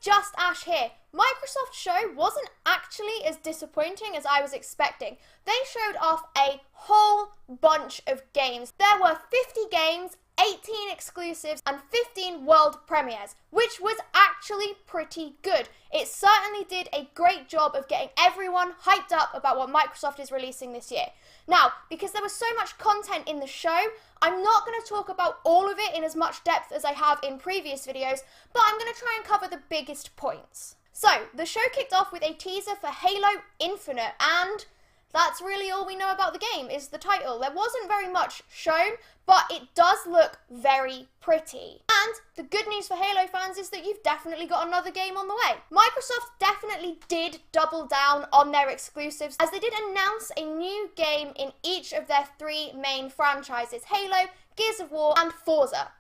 Just Ash here. Microsoft's show wasn't actually as disappointing as I was expecting. They showed off a whole bunch of games. There were 50 games, 18 exclusives, and 15 world premieres, which was actually pretty good. It certainly did a great job of getting everyone hyped up about what Microsoft is releasing this year. Now, because there was so much content in the show, I'm not going to talk about all of it in as much depth as I have in previous videos, but I'm going to try and cover the biggest points. So, the show kicked off with a teaser for Halo Infinite, and that's really all we know about the game, is the title. There wasn't very much shown, but it does look very pretty. And the good news for Halo fans is that you've definitely got another game on the way. Microsoft definitely did double down on their exclusives, as they did announce a new game in each of their 3 main franchises: Halo, Gears of War, and Forza.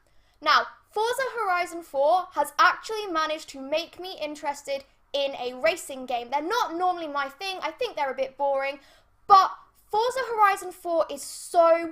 Now, Forza Horizon 4 has actually managed to make me interested in a racing game. They're not normally my thing, I think they're a bit boring, but Forza Horizon 4 is so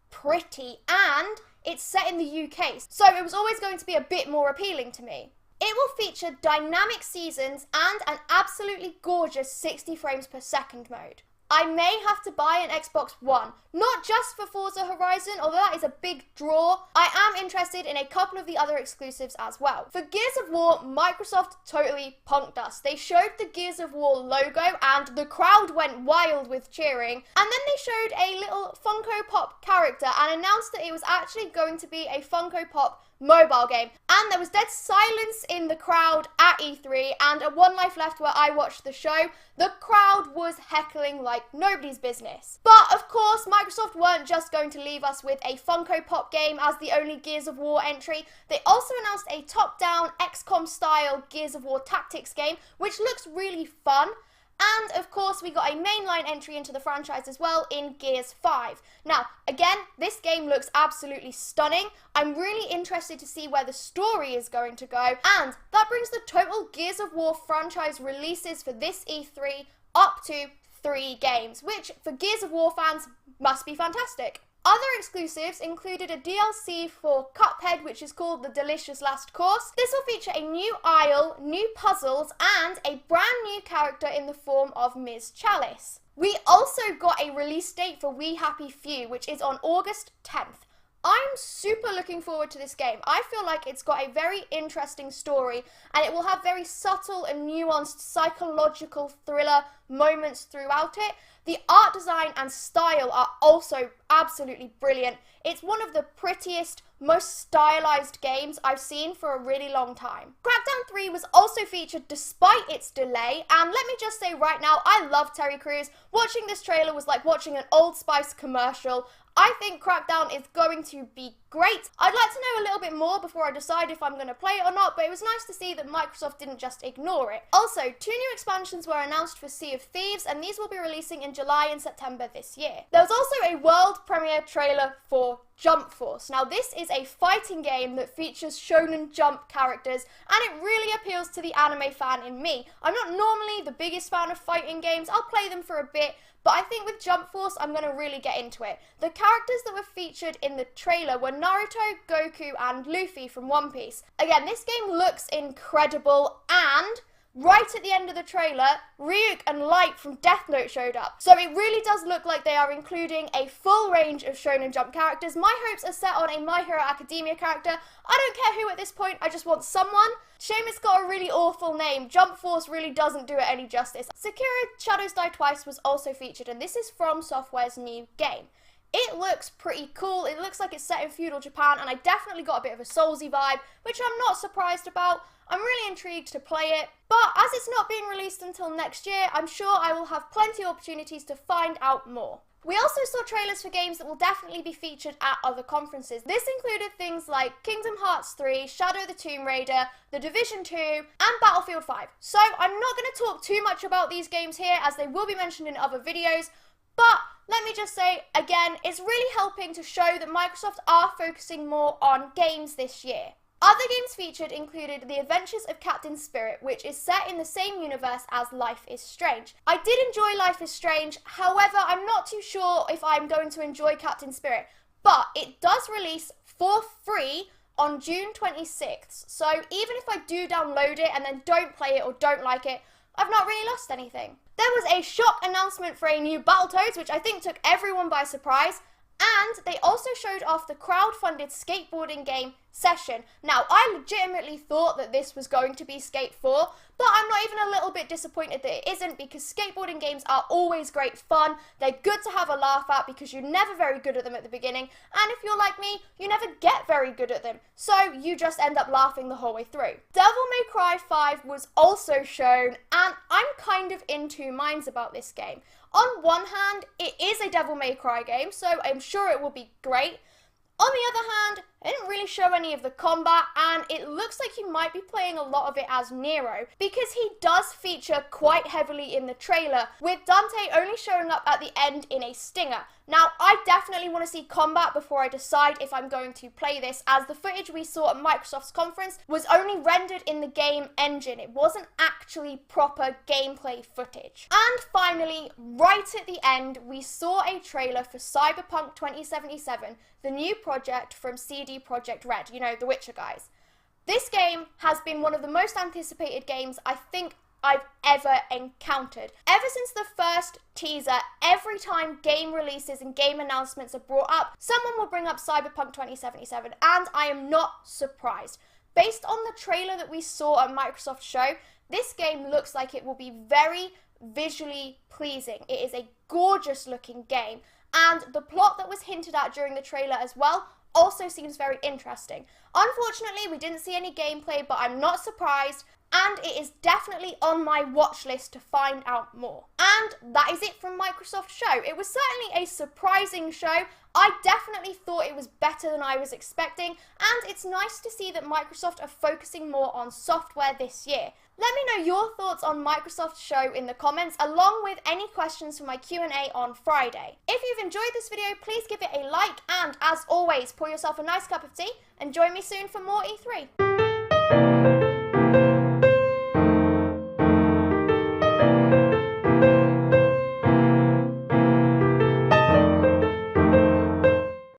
pretty, and it's set in the UK, so it was always going to be a bit more appealing to me. It will feature dynamic seasons and an absolutely gorgeous 60 frames per second mode. I may have to buy an Xbox One, not just for Forza Horizon, although that is a big draw. I am interested in a couple of the other exclusives as well. For Gears of War, Microsoft totally punked us. They showed the Gears of War logo and the crowd went wild with cheering, and then they showed a little Funko Pop character and announced that it was actually going to be a Funko Pop mobile game, and there was dead silence in the crowd at E3, and at One Life Left, where I watched the show, the crowd was heckling like nobody's business. But of course, Microsoft weren't just going to leave us with a Funko Pop game as the only Gears of War entry. They also announced a top-down XCOM style Gears of War tactics game, which looks really fun. And of course, we got a mainline entry into the franchise as well in Gears 5. Now, again, this game looks absolutely stunning. I'm really interested to see where the story is going to go. And that brings the total Gears of War franchise releases for this E3 up to 3 games, which for Gears of War fans must be fantastic. Other exclusives included a DLC for Cuphead, which is called The Delicious Last Course. This will feature a new isle, new puzzles, and a brand new character in the form of Ms. Chalice. We also got a release date for We Happy Few, which is on August 10th. I'm super looking forward to this game. I feel like it's got a very interesting story, and it will have very subtle and nuanced psychological thriller moments throughout it. The art design and style are also absolutely brilliant. It's one of the prettiest, most stylized games I've seen for a really long time. Crackdown 3 was also featured despite its delay, and let me just say right now, I love Terry Crews. Watching this trailer was like watching an Old Spice commercial. I think Crackdown is going to be great. I'd like to know a little bit more before I decide if I'm going to play it or not, but it was nice to see that Microsoft didn't just ignore it. Also, 2 new expansions were announced for Sea of Thieves, and these will be releasing in July and September this year. There was also a world premiere trailer for Jump Force. Now, this is a fighting game that features Shonen Jump characters, and it really appeals to the anime fan in me. I'm not normally the biggest fan of fighting games. I'll play them for a bit, but I think with Jump Force, I'm going to really get into it. The characters that were featured in the trailer were Naruto, Goku, and Luffy from One Piece. Again, this game looks incredible, and right at the end of the trailer, Ryuk and Light from Death Note showed up. So it really does look like they are including a full range of Shonen Jump characters. My hopes are set on a My Hero Academia character. I don't care who at this point, I just want someone. Shame it's got a really awful name. Jump Force really doesn't do it any justice. Sekiro Shadows Die Twice was also featured, and this is From Software's new game. It looks pretty cool. It looks like it's set in feudal Japan, and I definitely got a bit of a Soulsy vibe, which I'm not surprised about. I'm really intrigued to play it, but as it's not being released until next year, I'm sure I will have plenty of opportunities to find out more. We also saw trailers for games that will definitely be featured at other conferences. This included things like Kingdom Hearts 3, Shadow the Tomb Raider, The Division 2, and Battlefield 5. So I'm not going to talk too much about these games here, as they will be mentioned in other videos, but let me just say, again, it's really helping to show that Microsoft are focusing more on games this year. Other games featured included The Adventures of Captain Spirit, which is set in the same universe as Life is Strange. I did enjoy Life is Strange, however, I'm not too sure if I'm going to enjoy Captain Spirit, but it does release for free on June 26th. So even if I do download it and then don't play it or don't like it, I've not really lost anything. There was a shock announcement for a new Battletoads, which I think took everyone by surprise. And they also showed off the crowd-funded skateboarding game Session. Now, I legitimately thought that this was going to be Skate 4, but I'm not even a little bit disappointed that it isn't, because skateboarding games are always great fun. They're good to have a laugh at because you're never very good at them at the beginning, and if you're like me, you never get very good at them, so you just end up laughing the whole way through. Devil May Cry 5 was also shown, and I'm kind of in two minds about this game. On one hand, it is a Devil May Cry game, so I'm sure it will be great. On the other hand, it didn't really show any of the combat, and it looks like you might be playing a lot of it as Nero, because he does feature quite heavily in the trailer, with Dante only showing up at the end in a stinger. Now, I definitely want to see combat before I decide if I'm going to play this, as the footage we saw at Microsoft's conference was only rendered in the game engine. It wasn't actually proper gameplay footage. And finally, right at the end, we saw a trailer for Cyberpunk 2077, the new project from CD Projekt Red, you know, the Witcher guys. This game has been one of the most anticipated games I think I've ever encountered. Ever since the first teaser, every time game releases and game announcements are brought up, someone will bring up Cyberpunk 2077, and I am not surprised. Based on the trailer that we saw at Microsoft show, this game looks like it will be very visually pleasing. It is a gorgeous looking game, and the plot that was hinted at during the trailer as well also seems very interesting. Unfortunately, we didn't see any gameplay, but I'm not surprised, and it is definitely on my watch list to find out more. And that is it from Microsoft show. It was certainly a surprising show. I definitely thought it was better than I was expecting, and it's nice to see that Microsoft are focusing more on software this year. Let me know your thoughts on Microsoft's show in the comments, along with any questions for my Q&A on Friday. If you've enjoyed this video, please give it a like, and as always, pour yourself a nice cup of tea and join me soon for more E3.